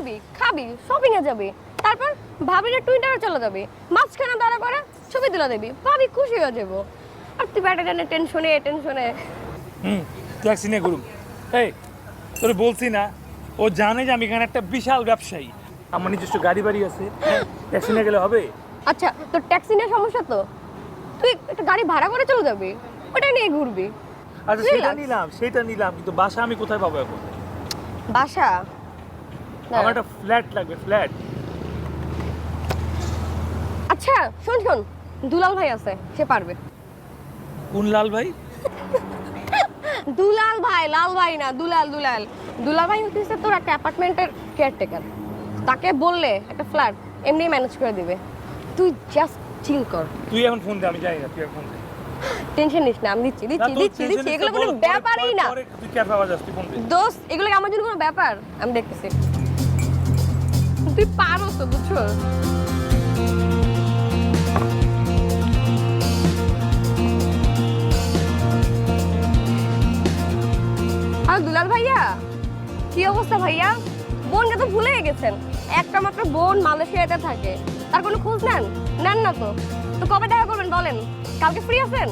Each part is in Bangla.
ঘুরবি, খাবি, শপিং এ যাবি, তারপর ভাবির টুইটারে চলে যাবি, মাঝখানে দাঁড়া করে ছবি তুলে দিবি, ভাবি খুশি হয়ে যাবো। আর তুই ব্যাটা জানে টেনশনে ট্যাক্সি নিয়ে ঘুরুম। এই তোর বলছি না, ও জানে যে আমি এখানে একটা বিশাল ব্যবসায়ী, আমার নিজস্ব গাড়ি বাড়ি আছে, ট্যাক্সি নিয়ে গেলে হবে? আচ্ছা তোর ট্যাক্সি নিয়ে সমস্যা তো, তুই একটা গাড়ি ভাড়া করে চলে যাবি, ওটা নিয়ে ঘুরবি। আচ্ছা সেটা নিলাম কিন্তু বাসা আমি কোথায় পাবো এখন? বাসা আমার একটা ফ্ল্যাট লাগবে, ফ্ল্যাট। আচ্ছা শোন, দুলাল ভাই আছে, সে পারবে। কোন লাল ভাই? দুলাল ভাই, লাল ভাই না, দুলাল ভাই হচ্ছে তোর একটা অ্যাপার্টমেন্টের কেয়ারটেকার। তাকে বললে একটা ফ্ল্যাট এমনি ম্যানেজ করে দিবে। তুই জাস্ট চিল কর। তুই এখন ফোন দে, আমি জানি না, তুই এখন ফোন দে। টেনশন নিস না, আমি দিচ্ছি, এগুলো কোনো ব্যাপারই না। তুই ক্যাফে আওয়াজ আসছে, ফোন দে। দোস্ত, এগুলো আমার জন্য কোনো ব্যাপার? আমি দেখতেছি, তুই পারো তো, বুঝছো? আর দুলাল ভাইয়া, কি অবস্থা ভাইয়া? বোনকে তো ভুলে গেছেন। একটা মাত্র বোন মালয়েশিয়াতে থাকে, তার কোনো খোঁজ নেন না তো? তো কবে দেখা করবেন বলেন? কালকে ফ্রি আছেন?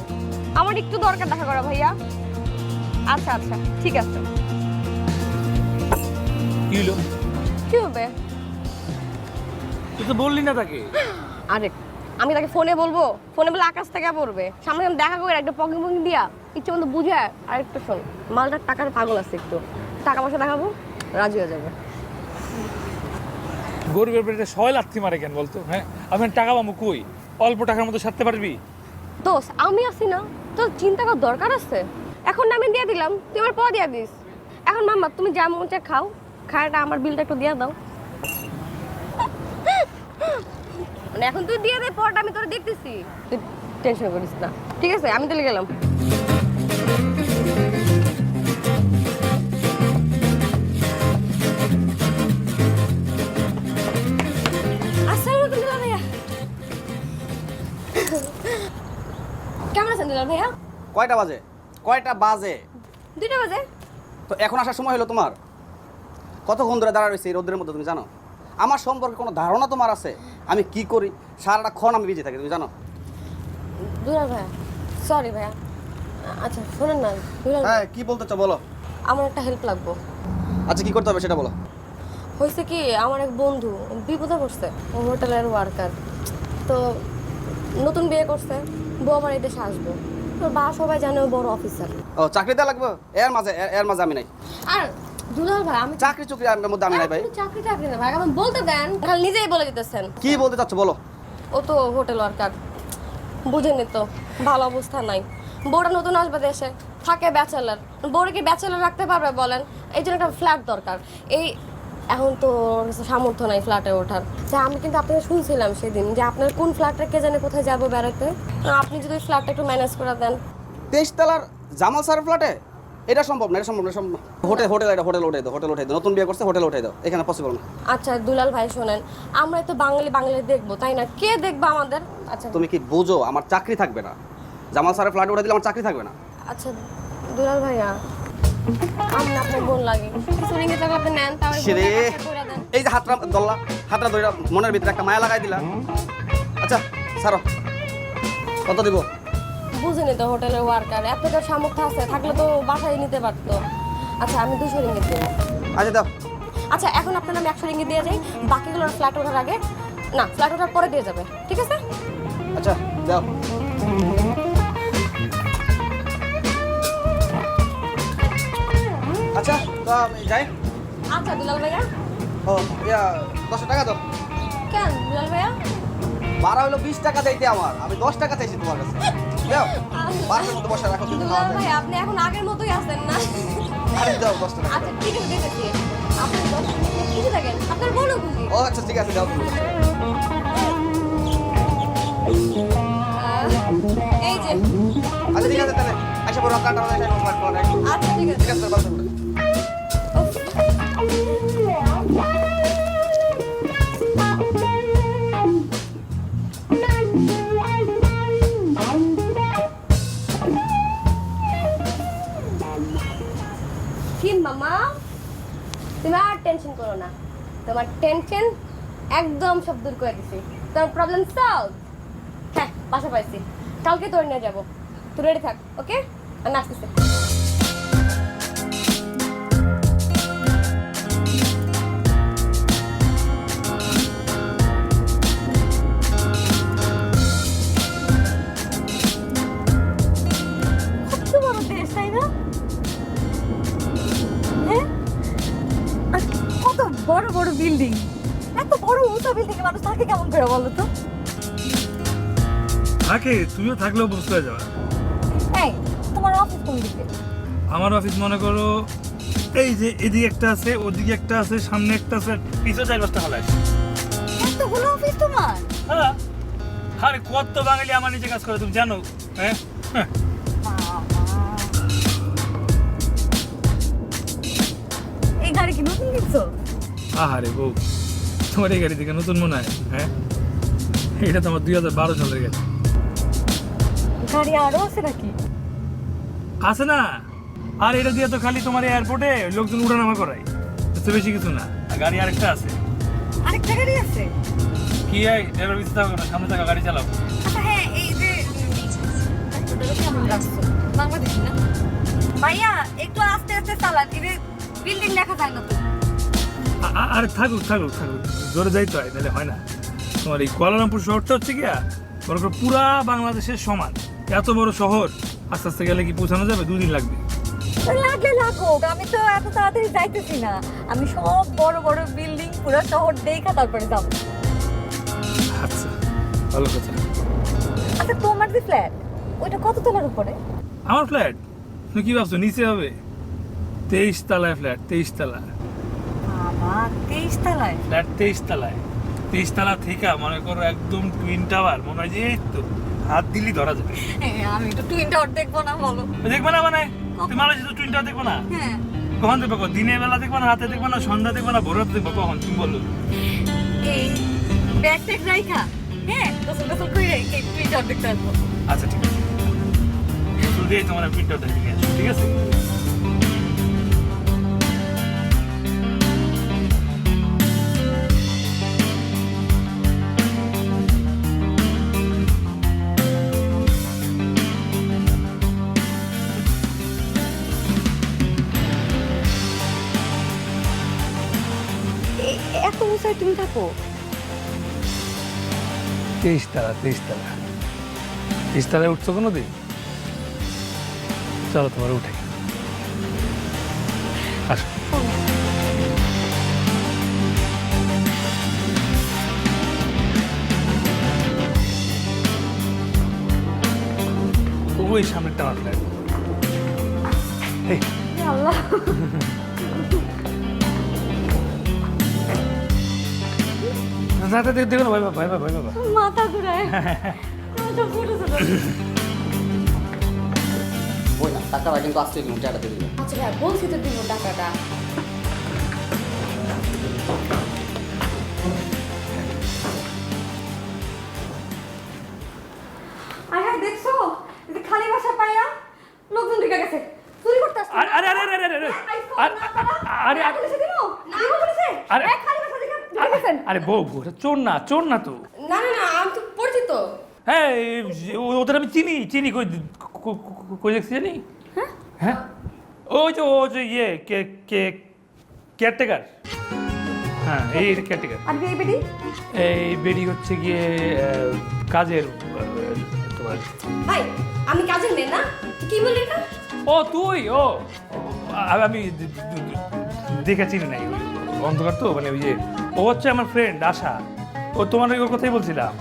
আমার একটু দরকার দেখা করা ভাইয়া। আচ্ছা ঠিক আছে। কি হলো? কি হবে? তুই তো বললি না তাকে। আরে আমি তাকে ফোনে বলবো? ফোনে বলে আকাশ থেকে পড়বে? সামনে আমি দেখা করে একটা পকেট দিয়া ইচ্ছে মতো বুঝে। আর একটু শোন, মালটার টাকার পাগল আছে, একটু টাকা পয়সা দেখাবো, রাজি হয়ে যাবে। গরিবের পেটে সবাই লাথি মারে কেন বলতো? হ্যাঁ, আমি টাকা পাবো কই? অল্প টাকার মধ্যে সারতে পারবি? দোষ আমি আছি না, তোর চিন্তা করার দরকার আছে? এখন না আমি দিয়ে দিলাম, তুই আমার পর দিয়ে দিস। এখন মাম্মা তুমি যা মন চায় খাও, খায়াটা আমার বিলটা একটু দিয়ে দাও। মানে এখন তুই দিয়ে দে, পরটা আমি তোর দেখতেছি, তুই টেনশন করিস না। ঠিক আছে, আমি তাহলে গেলাম। আসসালামু আলাইকুম দুলাল ভাইয়া। কেমন আছেন দুলাল ভাইয়া? কয়টা বাজে? 2টা বাজে। তো এখন আসার সময় হলো তোমার? কতক্ষণ ধরে দাঁড়া রয়েছে এই রোদের মধ্যে, তুমি জানো? আমার সম্পর্কে কোনো ধারণা তোমার আছে? আমি কি করি সারাটাক্ষণ আমি বিজি থাকি, তুমি জানো? দুলাল ভাইয়া, সরি ভাইয়া। আচ্ছা শোনেন না দুলাল, হ্যাঁ, কি বলতে চাও বলো। আমার একটা হেল্প লাগবে। আচ্ছা, কি করতে হবে সেটা বলো। হয়েছে কি, আমার এক বন্ধু বিপদে পড়ছে, ও হোটেলের ওয়ার্কার। তো নতুন বিয়ে করছে, বউ আমার এই দেশে আসবে। তো বা সবাই জানে ও বড় অফিসার। ও, চাকরি দেওয়া লাগবে? এর মাঝে আমি নাই। আর দুলাল ভাই, আমি চাকরি এর মধ্যে আমি নাই ভাই। চাকরি না ভাই, আমার বলতে দেন, খালি নিজেই বলে দিতেছেন। কি বলতে চাচ্ছ বলো। ও তো হোটেল ওয়ার্কার, বুঝেনি তো, ভালো অবস্থা নাই। বউটা নতুন আসবে দেশে, থাকে ব্যাচেলার। বউরে কি ব্যাচেলার রাখতে পারবে বলেন? এই জন্য একটা ফ্ল্যাট দরকার। এই এখন তো সামর্থ্য নাই ফ্ল্যাটে ওঠার। যে আমি কিন্তু আপনাকে শুনছিলাম সেদিন যে আপনার কোন ফ্ল্যাটে কে জানে কোথায় যাবো বেড়াতে। আপনি যদি ফ্ল্যাটটা একটু ম্যানেজ করে দেন। 23 তলার জামাল স্যারের ফ্ল্যাটে? এটা সম্ভব না, এটা সম্ভব না। হোটেল উঠে দাও। নতুন বিয়ে করছে, হোটেল উঠে দাও, এখানে পসিবল না। আচ্ছা দুলাল ভাই শোনেন, আমরা তো বাঙালি দেখবো তাই না? কে দেখবো আমাদের? আচ্ছা তুমি কি বুঝো আমার চাকরি থাকবে না? জামাল স্যারের ফ্ল্যাটে উঠে দিলে আমার চাকরি থাকবে না। আচ্ছা দুলাল ভাইয়া, আমি আপনার বোন লাগে, কিছু রিঙ্গিত টাকা আপনি নেন, তাহলে সেরে এই যে হাতটা ধরে মনের ভিতরে একটা মায়া লাগাই দিলা। আচ্ছা ছাড়ো, কত দিব? বুঝিনি তো, হোটেলের ওয়ার্কার, এতটা সামর্থ্য আছে, থাকলে তো বাসায় নিতে পারতো। আচ্ছা আমি 200 রিঙ্গিত দেবো। আচ্ছা দাও। আচ্ছা এখন আপনার আমি 100 রিঙ্গিত দিয়ে যাই, বাকিগুলো ফ্ল্যাট ওঠার আগে, না ফ্ল্যাট ওঠার পরে দিয়ে যাবে, ঠিক আছে? আচ্ছা দাও। আচ্ছা তো আমি যাই। আচ্ছা দুলাল ভাইয়া। ও ইয়া 10 টাকা দাও। কেন দুলাল ভাইয়া? ভাড়া হলো 20 টাকা দিতে আমার, আমি 10 টাকা চাইছি তোমার কাছে। দাও, বাসের মধ্যে বসে রাখো কিন্তু দুলাল ভাই, আপনি এখন আগের মতোই আছেন না? আরে দাও 10 টাকা। আচ্ছা ঠিক আছে, দিতেছি। আপনি 10 মিনিট খুশি থাকেন, আপনার বোনও খুশি। ও আচ্ছা ঠিক আছে, দাও তুমি। এই যে আচ্ছা ঠিক আছে তাহলে আচ্ছা বড় কাটা হবে না, আচ্ছা ঠিক আছে। ঠিক আছে বাসে উঠে। কি মামা, তুমি আর টেনশন করো না, তোমার টেনশন একদম সব দূর করে দিছি, তোমার প্রবলেম সলভ। হ্যাঁ, বাসা পাইছি, কালকে তোর নিয়ে যাবো, তুই রেডি থাক, ওকে? আমি আসতেছি। কত বড় দেশ, তাই না? হ্যাঁ, আর কত বড় বড় বিল্ডিং, এত বড় উঁচা বিল্ডিং এ মানুষ থাকে কেমন করে বলো তো? থাকে, তুইও থাকলেও বুঝতে হয়ে যাবে। এই, তোমার অফিস কোন দিকে? আমার অফিস মনে করো এই যে এদিকে একটা আছে, ওদিকে একটা আছে, সামনে একটা আছে, পিছনে 4-5টা হল আছে। এতগুলো অফিস তোমার? হ্যাঁ, আরে কত বাঙালি আমার নিচে কাজ করে তুমি জানো? হ্যাঁ হ্যাঁ। এই গাড়ি কি নতুন কিনছো? আহারে বউ, তোমার এই গাড়ি থেকে নতুন মনে হয়? হ্যাঁ, এটা তো আমার 2012 সালের গাড়ি। গাড়ি আরো আছে নাকি? আছে না, আর এটা দিয়ে তো খালি তোমার এয়ারপোর্টে লোকজন উঠানামা করায়, বুঝতে বেশি কিছু না। আর গাড়ি আরেকটা আছে। আরেকটা গাড়ি আছে? কি হয়, ড্রাইভার পিছনে থাকো না, সামনে থাকো, গাড়ি চালাও। আচ্ছা হ্যাঁ, এই যে কেমন রাখছো, বাংলাদেশি না? ভাইয়া একটু আস্তে আস্তে চালান, এই বিল্ডিং দেখা যায় না তো। আরে থাকুক থাকুক থাকুক, জোরে যাইতে হয়, নাহলে হয় না। তোমার এই কুয়ালালামপুর শহরটা হচ্ছে গিয়া মনে করো পুরা বাংলাদেশের সমান, এত বড় শহর, আস্তে আস্তে গেলে কি পৌঁছানো যাবে? 2 দিন লাগবে। লাগলে লাগুক, আমি তো এত তাড়াতাড়ি যাইতেছি না। আমি সব বড় বড় বিল্ডিং পুরো শহর দেখা তারপরে যাবো। আচ্ছা, ভালো কথা। আচ্ছা তোমার যে ফ্ল্যাট, ওইটা কত তলার উপরে? আমার ফ্ল্যাট তুমি কি ভাবছো নিচে হবে? 23 তলায় ফ্ল্যাট, 23 তলা বাবা, 23 তলায়? ফ্ল্যাট, 23 তলায়। 23 তলা থেকে মনে করো একদম টুইন টাওয়ার, মনে হয় যে এই তো হাত দিলেই ধরা যাবে। হ্যাঁ, আমি তো টুইন টাওয়ার দেখবো না বলো? দেখবে না মানে? তুমি মালয়েশিয়া টুইন টাওয়ার দেখবো না? হ্যাঁ। কখন দেখবো? দিনের বেলা দেখবো না, রাতে দেখবো না, সন্ধ্যা দেখবো না, ভোর রাতে দেখবো? কখন তুমি বলো? এই ব্যাগ ট্যাগ রাইখা, হ্যাঁ, গোসল টোসল করে এই টুইন টাওয়ার দেখতে আসবো। আচ্ছা ঠিক আছে, শুধু দিয়ে তোমার টুইন টাওয়ার দেখে নিয়ে আসো, ঠিক আছে? এত উঁচায় তুমি থাকো? 23 তলা, 23 তলা। 23 তলায় উঠছো কোনো দিন? চলো তোমার উঠে আসো। ওই সামনেরটা আমার ফ্ল্যাট। এই আল্লাহ, রাতে দেখো না, ভাই বাবা, ভাই বাবা, ভাই বাবা। মাথা ঘুরায়। ছোট ছোট। ওই না, টাকাটা কিন্তু আসতে দিন, টাকাটা দিয়ে দিন। আচ্ছা ভাই, বলছি তো দিব টাকাটা। আরে দেখছো, এই যে খালি বাসা পাইয়া লোকজন ঢুকে গেছে, চুরি করতে আসছে। আরে আরে আরে আরে আরে আরে আরে আরে পুলিশে দিল, দিব পুলিশে। আরে- এক খালি বাসা দেখে ঢুকে গেছেন। আরে বউ, ওটা চোর না, চোর না তো। না না না, আমি তো পরিচিত। হ্যাঁ, ওদের আমি চিনি, চিনি। কই কই দেখছি জানি? হ্যাঁ, ওই যে ইয়ে কেয়ারটেকার। হ্যাঁ, এই কেয়ারটেকার। আর এই বেটি? এই বেডি হচ্ছে গিয়ে কাজের তোমার। ভাই, আমি কাজের মেয়ে না, কি বলি এটা? ও তুই, ও আমি দেখে চিনি নাই, অন্ধকার তো, মানে ওই যে ও হচ্ছে আমার ফ্রেন্ড আশা। ও তোমার ওই কথাই বলছিলাম,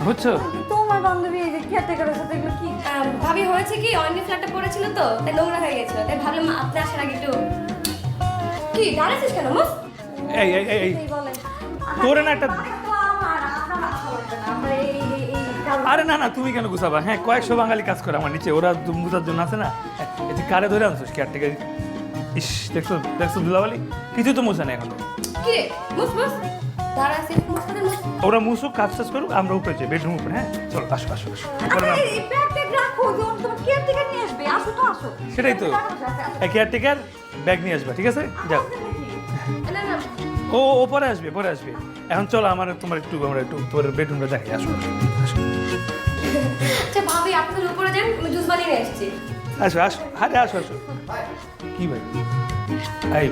বুঝছো? তোমার বান্ধবী এই যে কেয়ারটেকারের সাথে এগুলো কি? ভাবি হয়েছে কি, অনেক ফ্ল্যাটটা পড়েছিল তো, তাই নোংরা হয়ে গেছিল, তাই ভাবলাম আপনি আসার আগে একটু। কি দাঁড়াচ্ছিস কেন মোস? এই এই এই এই এই বলে তোরে না একটা। তো আমার আপনার মাথা বলবে না, আমরা এই আরে না না, তুমি কেন গুছাবা? হ্যাঁ, কয়েকশো বাঙালি কাজ করে আমার নিচে, ওরা মুছার জন্য আছে না। এই যে কারে ধরে আনছো কেয়ারটেকার। ইস, দেখছো দেখছো দুলাবালি, কিছু তো মুছা নেই এখনো। কি রে মোস মোস, দাঁড়াচ্ছিস মোস করে মোস। ওরা মুছুক, কাজ টাজ করুক, আমরা উপরে যাই, বেডরুম উপরে। হ্যাঁ চলো, আসো আসো আসো। উপরে নামো। এই ব্যাগ ট্যাগ রাখো, যখন তোমার কেয়ারটেকার নিয়ে আসবে, আসো তো আসো। সেটাই তো, কেয়ারটেকার ব্যাগ নিয়ে আসবা, ঠিক আছে? যাও। না না, ও পরে আসবে পরে আসবে। এখন চলো আমরা একটু তোর বেডরুমটা দেখাই। আসো আসো আচ্ছা ভাবি আপনাদের উপরে যান, আমি জুস বানিয়ে নিয়ে এসেছি। আসো আসো আরে আসো আসো। কি ভাই এই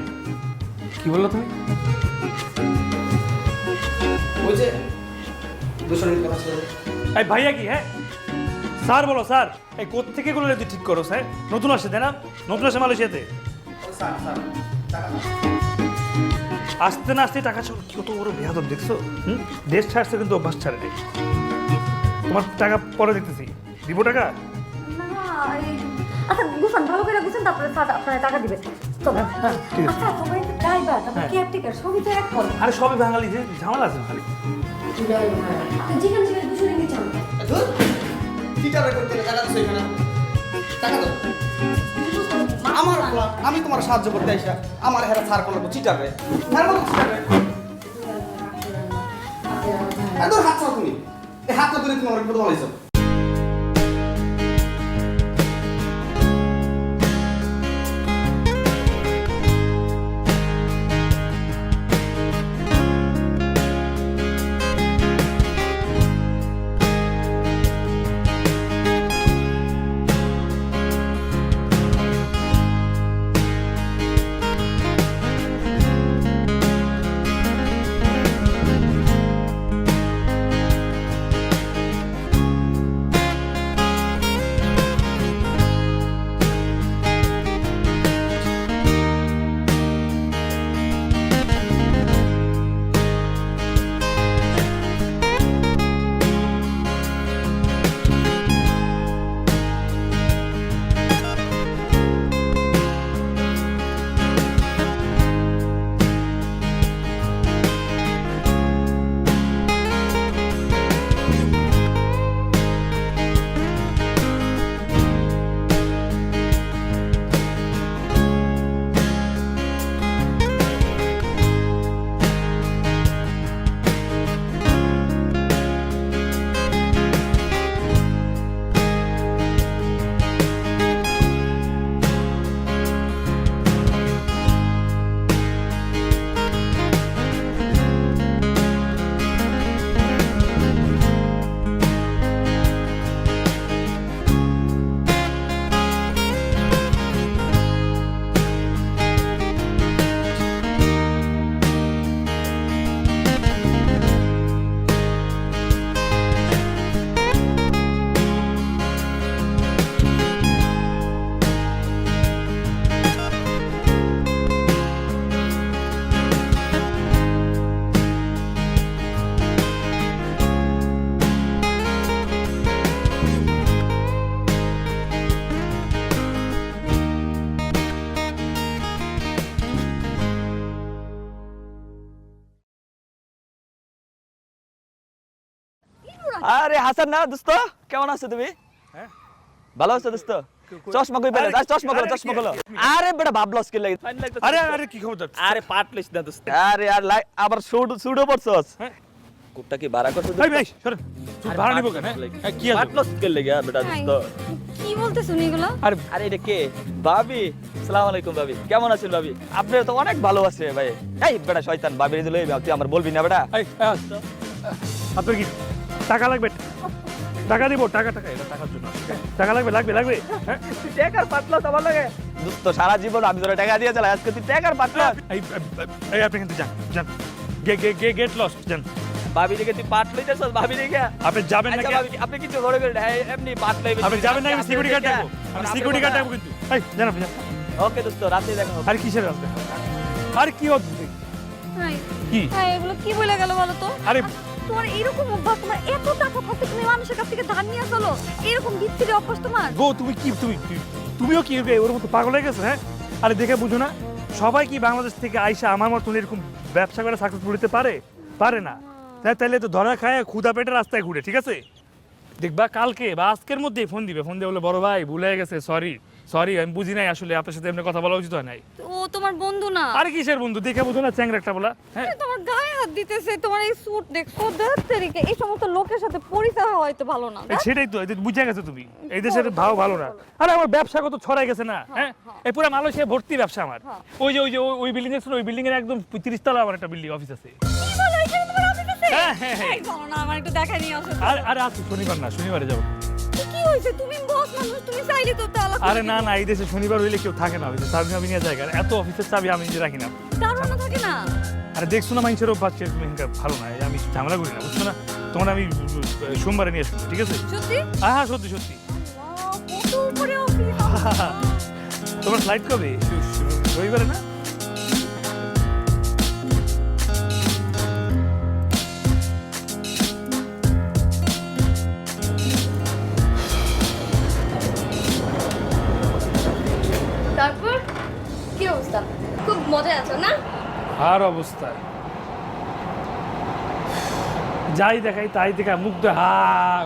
কি বললো তুমি? ওই যে 200 মিনিট কথা ছিল। এই ভাইয়া কি? হ্যাঁ স্যার বলো স্যার। এই কোত্থেকে গুলো যদি ঠিক করো স্যার, নতুন আসে তাই না? নতুন আসে মালয়েশিয়াতে, স্যার স্যার টাকা দাও। আসতে না আসতে টাকা ছাড়ো। কত বড় বেয়াদব দেখছো? দেশ ছাড়ছে কিন্তু অভ্যাস ছাড়ে রে। তোমার টাকা পরে দিতেছি, দিব টাকা। আচ্ছা গুছান, ভালো করে গুছান, তারপরে স্যার আপনারা টাকা দিবেন। চলো। ঠিক আছে। আচ্ছা তোমার ড্রাইভার, তারপর হ্যাঁ। কেয়ারটেকার সবই তো এক করে। আরে সবই বাঙালি, যে ঝামেলা আছে খালি। যেখানে যেখানে 200 রিঙ্গিত চান। ধুর, চিটারে করতে গেলে টাকা দিছো এখানে। টাকা দাও। আমার ফ্ল্যাট, আমি তোমার সাহায্য করতে আইসা আমার হেরা সার করলো চিটারে। হেরা বলো চিটারে। এত হাত ছাড়ো তুমি। এই হাতটা ধরে তুমি আমার বিপদ বলাইছো। আরে হাসান না দোস্ত, কেমন আছো তুমি? হ্যাঁ ভালো আছো দোস্ত? চশমা কই পেলে? চশমা খোলো, চশমা খোলো। আরে বেটা ভাবলস কি লাগে? আরে আরে কি খবর? আরে পাট লইছ না দোস্ত। আরে আর আবার সুডো পড়ছস। হ্যাঁ। কুটটা কি ভাড়া করতে? এই ভাই সরেন, তুই ভাড়া নিব কেন? হ্যাঁ কি আছে? পাট লস কি লাগে বেটা দোস্ত? কি বলতেছ এগুলো? আরে আরে এটা কে? ভাবি, আসসালামু আলাইকুম ভাবি। কেমন আছেন ভাবি? আপনি তো অনেক ভালো আছে ভাই। এই বেটা শয়তান ভাবির দিলে তুই আমার বলবি না বেটা? এই আপনার কি টাকা লাগবে? টাকা দিব, টাকা এটা টাকার জন্য। টাকা লাগবে লাগবে লাগবে। হ্যাঁ টাকার পাটলস আমার লাগে। দোস্ত সারা জীবন আমি তোরে টাকা দিয়ে চালাই, আজকে তুই টাকার পাটলস। এই আপনি কিন্তু যান যান, গেট লস্ট যান। ভাবি দেখে তুই পাট লইতেছস? ভাবি দেখে আপনি যাবেন আচ্ছা নাকি? ভাবি, আপনি কিছু মনে করেন এমনি পাট লইবেন? আপনি যাবেন নাকি? আমি সিকিউরিটি গার্ড ডাকবো, আমি সিকিউরিটি গার্ড ডাকবো কিন্তু। এই জান আপনি যান। ওকে দোস্ত, রাতে দেখা হবে। আরে কিসের রাস্তা? আরে কি হচ্ছে? হাই কি? হাই, এগুলো কি বলে গেল বলো তো? আরে তোমার এরকম অভ্যাস, তোমার এত টাকা থাকতে তুমি মানুষের কাছ থেকে ধার নিয়ে চলো, এরকম বিচ্ছিরি অভ্যাস তোমার? গো তুমি কি তুমিও কি ওর মতো পাগল হয়ে গেছো? হ্যাঁ আরে দেখে বুঝো না, সবাই কি বাংলাদেশ থেকে আইসা আমার মতন এরকম ব্যবসা করে সাকসেসফুল হতে পারে না? তাইলে তো ধরা খায় ক্ষুধা পেটে রাস্তায় ঘুরে, ঠিক আছে? দেখবা কালকে বা আজকের মধ্যেই ফোন দিবে, ফোন দিয়ে বলে বড় ভাই ভুলে গেছে, সরি সরি আমি বুঝি নাই আসলে আপনার সাথে এমনি কথা বলা উচিত হয় নাই। ও তোমার বন্ধু না। আরে কিসের বন্ধু, দেখে বুঝো না চ্যাংরা একটা বলা। হ্যাঁ তোমার গায়ে হাত দিতেছে, তোমার এই স্যুট দেখছো, দেখ এই সমস্ত লোকের সাথে পরিচয় হওয়া হয়তো ভালো না। সেটাই তো, এই যে বুঝে গেছে তুমি এই দেশের ভাও ভালো না। আরে আমার ব্যবসা কত ছড়াই গেছে না, হ্যাঁ এই পুরো মালয়েশিয়া ভর্তি ব্যবসা আমার। ওই বিল্ডিং এর ওই বিল্ডিং এর একদম 30 তলা আমার একটা বিল্ডিং অফিস আছে। কি বলো, এখানে তোমার অফিস আছে? হ্যাঁ, হ্যাঁ, হ্যাঁ। এই চলো না, আমার একটু দেখাই নিয়ে আসো। আরে আজকে শনিবার না, শনিবারে যাবো। কি হয়েছে, তুমি বস মানুষ, তুমি চাইলে তো তালা খুলে আরে না না, এই দেশে শনিবার হইলে কেউ থাকে না অফিসে, চাবি আমি নিয়ে জায়গা এত অফিসের চাবি আমি নিজে রাখি না। দারুণ থাকে না। আরে দেখছো না মানুষের অভ্যাস, তুমি ভালো না, আমি ঝামেলা করি না, বুঝছো না। তোমার আমি সোমবারে নিয়ে আসবো, ঠিক আছে? সত্যি? হ্যাঁ সত্যি সত্যি। আল্লাহ, কত উপরে অফিস। তোমার ফ্লাইট কবে? রবিবারে না? তারপর কি অবস্থা? খুব মজা আছো না? আর অবস্থা যাই দেখাই তাই দেখা মুখ দিয়ে হা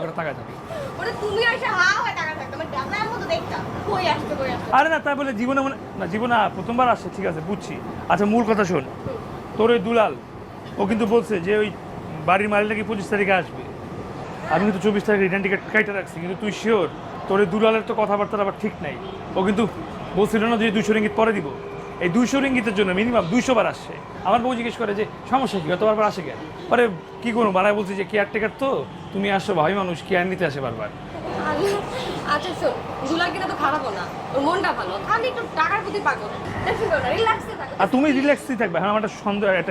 করে তাকায় থাকে। ওটা তুমি এসে হা হয়ে টাকা থাকতো, মানে ডাবলার মতো দেখতা কই আসছে কই আসছে। আরে না তাই বলে জীবনে মনে না, জীবনে প্রথমবার আসছে, ঠিক আছে বুঝছি। আচ্ছা মূল কথা শোন, তোর ওই দুলাল ও কিন্তু বলছে যে ওই বাড়ির মালিক নাকি 25 তারিখে আসবে। আমি কিন্তু 24 তারিখে রিটার্ন টিকিট কাইটে রাখছি, কিন্তু তুই শিওর? তোর ওই দুলালের তো কথাবার্তা আবার ঠিক নাই। ও কিন্তু বলছিল না যে 200 রিঙ্গিত পরে দিব। এই 200 রিঙ্গিতের জন্য মিনিমাম 200 বার আসছে। আমার বউ জিজ্ঞেস করে যে সমস্যা কি, কত বারবার আসে কেন? পরে কি করবো, বানায় বলছি যে কেয়ারটেকার তো তুমি আসো, ভাই মানুষ কেয়ার নিতে আসে বারবার। আচ্ছা শোন, দুলাল কিনা তো খারাপও না, ওর মনটা ভালো, খালি একটু টাকার প্রতি পাগল। রিল্যাক্সে থাকো। আর তুমি রিল্যাক্সই থাকবে। হ্যাঁ আমার একটা সন্দেহ, একটা